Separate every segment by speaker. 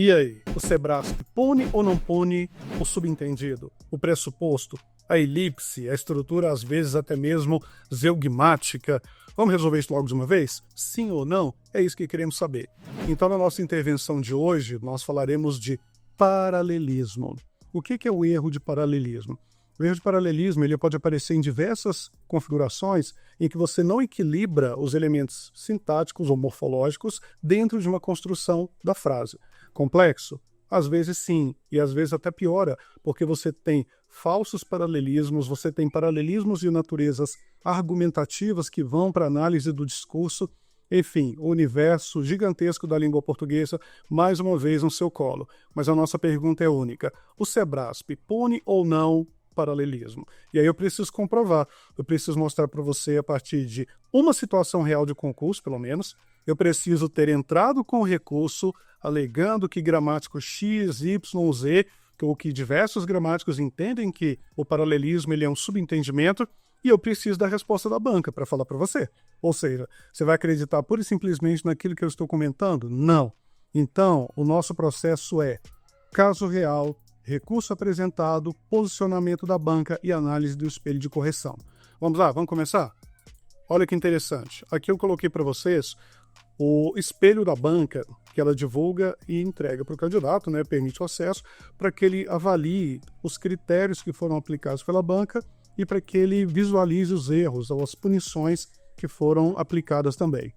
Speaker 1: E aí, o Sebrasp pune ou não pune o subentendido, o pressuposto, a elipse, a estrutura às vezes até mesmo zeugmática? Vamos resolver isso logo de uma vez? Sim ou não? É isso que queremos saber. Então, na nossa intervenção de hoje, nós falaremos de paralelismo. O que é o erro de paralelismo? O erro de paralelismo ele pode aparecer em diversas configurações em que você não equilibra os elementos sintáticos ou morfológicos dentro de uma construção da frase. Complexo? Às vezes sim, e às vezes até piora, porque você tem falsos paralelismos, você tem paralelismos de naturezas argumentativas que vão para a análise do discurso. Enfim, o universo gigantesco da língua portuguesa, mais uma vez no seu colo. Mas a nossa pergunta é única. O Sebrasp pune ou não paralelismo? E aí eu preciso comprovar. Eu preciso mostrar para você a partir de uma situação real de concurso, pelo menos. Eu preciso ter entrado com o recurso alegando que gramático X, Y, Z, ou que diversos gramáticos entendem que o paralelismo ele é um subentendimento, e eu preciso da resposta da banca para falar para você. Ou seja, você vai acreditar pura e simplesmente naquilo que eu estou comentando? Não. Então, o nosso processo é caso real, recurso apresentado, posicionamento da banca e análise do espelho de correção. Vamos lá, vamos começar? Olha que interessante. Aqui eu coloquei para vocês o espelho da banca que ela divulga e entrega para o candidato, né, permite o acesso para que ele avalie os critérios que foram aplicados pela banca e para que ele visualize os erros ou as punições que foram aplicadas também.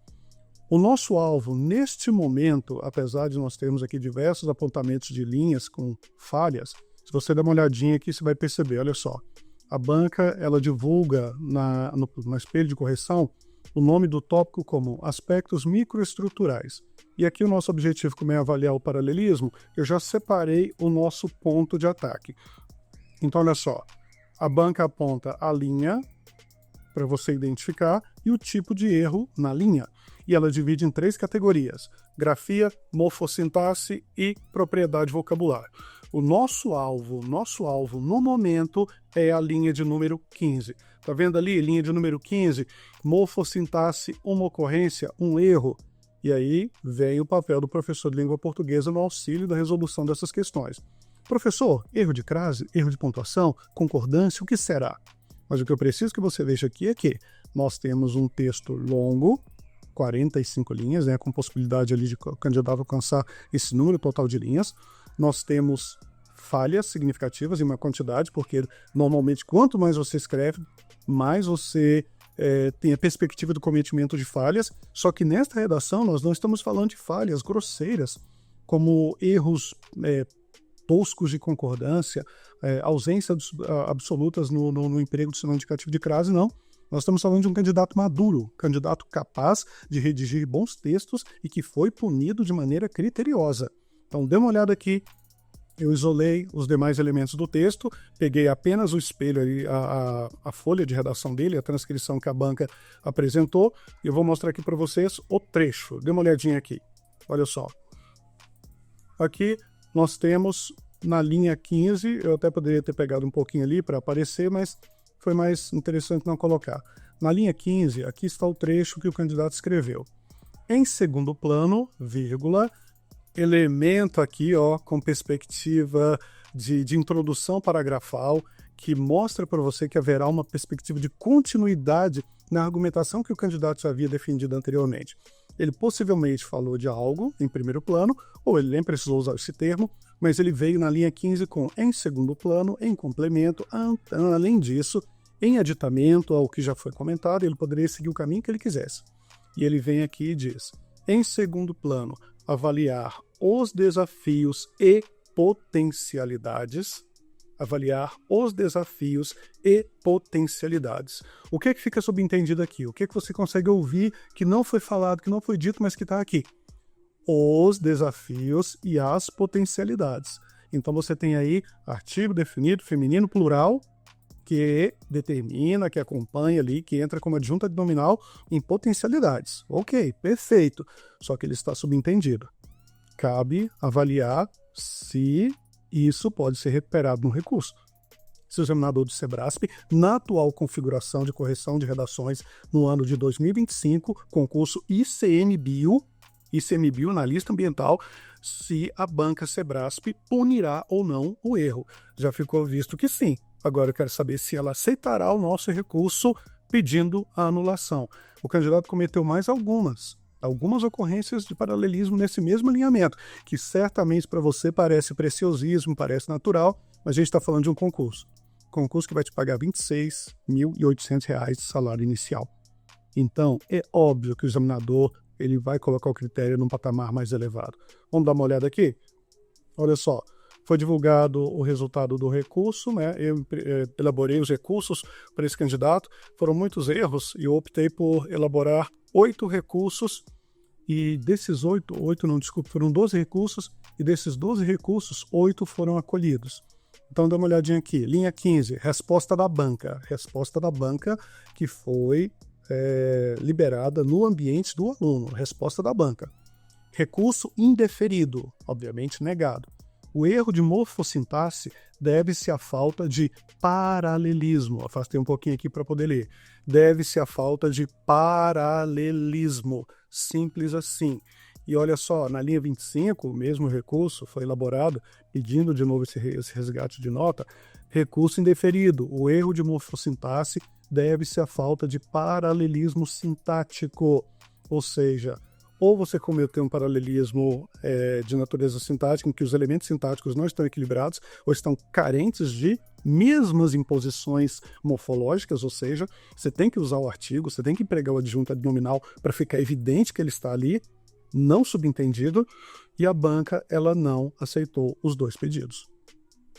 Speaker 1: O nosso alvo, neste momento, apesar de nós termos aqui diversos apontamentos de linhas com falhas, se você der uma olhadinha aqui, você vai perceber, olha só, a banca ela divulga no espelho de correção o nome do tópico como aspectos microestruturais. E aqui o nosso objetivo, como é avaliar o paralelismo, eu já separei o nosso ponto de ataque. Então, olha só, a banca aponta a linha para você identificar e o tipo de erro na linha. E ela divide em 3 categorias: grafia, morfossintaxe e propriedade vocabular. O nosso alvo no momento é a linha de número 15. Tá vendo ali? Linha de número 15, morfossintaxe, uma ocorrência, um erro. E aí vem o papel do professor de língua portuguesa no auxílio da resolução dessas questões. Professor, erro de crase, erro de pontuação, concordância, o que será? Mas o que eu preciso que você veja aqui é que nós temos um texto longo, 45 linhas, né, com possibilidade ali de o candidato alcançar esse número total de linhas. Nós temos falhas significativas em uma quantidade, porque normalmente quanto mais você escreve, mais você tem a perspectiva do cometimento de falhas. Só que nesta redação nós não estamos falando de falhas grosseiras, como erros toscos de concordância, ausência absolutas no emprego do sinônimo indicativo de crase, não. Nós estamos falando de um candidato maduro, candidato capaz de redigir bons textos e que foi punido de maneira criteriosa. Então, dê uma olhada aqui. Eu isolei os demais elementos do texto, peguei apenas o espelho, ali, a folha de redação dele, a transcrição que a banca apresentou, e eu vou mostrar aqui para vocês o trecho. Dê uma olhadinha aqui. Olha só. Aqui nós temos na linha 15, eu até poderia ter pegado um pouquinho ali para aparecer, mas foi mais interessante não colocar. Na linha 15, aqui está o trecho que o candidato escreveu. Em segundo plano, vírgula, elemento aqui, ó, com perspectiva de introdução paragrafal, que mostra para você que haverá uma perspectiva de continuidade na argumentação que o candidato já havia defendido anteriormente. Ele possivelmente falou de algo em primeiro plano, ou ele nem precisou usar esse termo, mas ele veio na linha 15 com em segundo plano, em complemento, além disso, em aditamento ao que já foi comentado, ele poderia seguir o caminho que ele quisesse. E ele vem aqui e diz, em segundo plano, avaliar os desafios e potencialidades. Avaliar os desafios e potencialidades. O que é que fica subentendido aqui? O que é que você consegue ouvir que não foi falado, que não foi dito, mas que está aqui? Os desafios e as potencialidades. Então você tem aí artigo definido, feminino, plural, que determina, que acompanha ali, que entra como adjunta nominal em potencialidades. Ok, perfeito. Só que ele está subentendido. Cabe avaliar se isso pode ser recuperado no recurso. Se o examinador do Sebrasp, na atual configuração de correção de redações no ano de 2025, concurso ICMBio, analista ambiental, se a banca Sebrasp punirá ou não o erro. Já ficou visto que sim. Agora eu quero saber se ela aceitará o nosso recurso pedindo a anulação. O candidato cometeu mais algumas ocorrências de paralelismo nesse mesmo alinhamento, que certamente para você parece preciosismo, parece natural, mas a gente está falando de um concurso. Concurso que vai te pagar R$ 26.800 de salário inicial. Então, é óbvio que o examinador ele vai colocar o critério num patamar mais elevado. Vamos dar uma olhada aqui? Olha só, foi divulgado o resultado do recurso, né? Eu elaborei os recursos para esse candidato. Foram muitos erros e eu optei por elaborar 8 recursos. E desses 8 não, desculpe, foram 12 recursos. E desses 12 recursos, 8 foram acolhidos. Então, dá uma olhadinha aqui. Linha 15, resposta da banca. Resposta da banca que foi liberada no ambiente do aluno. Resposta da banca. Recurso indeferido, obviamente negado. O erro de morfossintaxe deve-se à falta de paralelismo. Afastei um pouquinho aqui para poder ler. Deve-se à falta de paralelismo. Simples assim. E olha só, na linha 25, o mesmo recurso foi elaborado, pedindo de novo esse resgate de nota, recurso indeferido. O erro de morfossintaxe deve-se à falta de paralelismo sintático. Ou seja, ou você cometeu um paralelismo de natureza sintática, em que os elementos sintáticos não estão equilibrados, ou estão carentes de mesmas imposições morfológicas, ou seja, você tem que usar o artigo, você tem que empregar o adjunto adnominal para ficar evidente que ele está ali, não subentendido, e a banca ela não aceitou os 2 pedidos.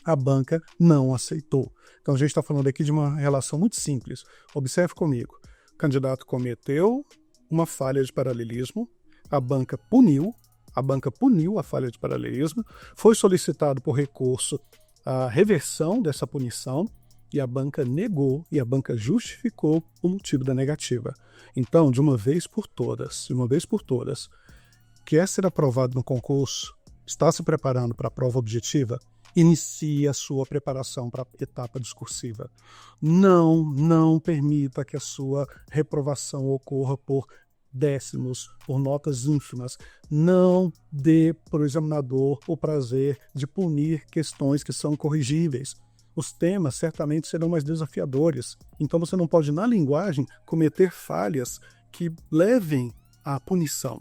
Speaker 1: A banca não aceitou. Então a gente está falando aqui de uma relação muito simples. Observe comigo. O candidato cometeu uma falha de paralelismo, a banca puniu a falha de paralelismo, foi solicitado por recurso a reversão dessa punição e a banca negou e a banca justificou o motivo da negativa. Então, de uma vez por todas, quer ser aprovado no concurso, está se preparando para a prova objetiva, inicie a sua preparação para a etapa discursiva. Não permita que a sua reprovação ocorra por décimos, por notas ínfimas. Não dê para o examinador o prazer de punir questões que são corrigíveis. Os temas certamente serão mais desafiadores. Então você não pode, na linguagem, cometer falhas que levem à punição.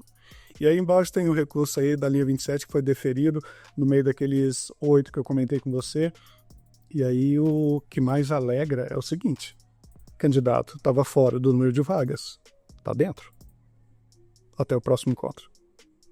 Speaker 1: E aí embaixo tem o recurso aí da linha 27 que foi deferido no meio daqueles 8 que eu comentei com você. E aí o que mais alegra é o seguinte: candidato estava fora do número de vagas, está dentro. Até o próximo encontro.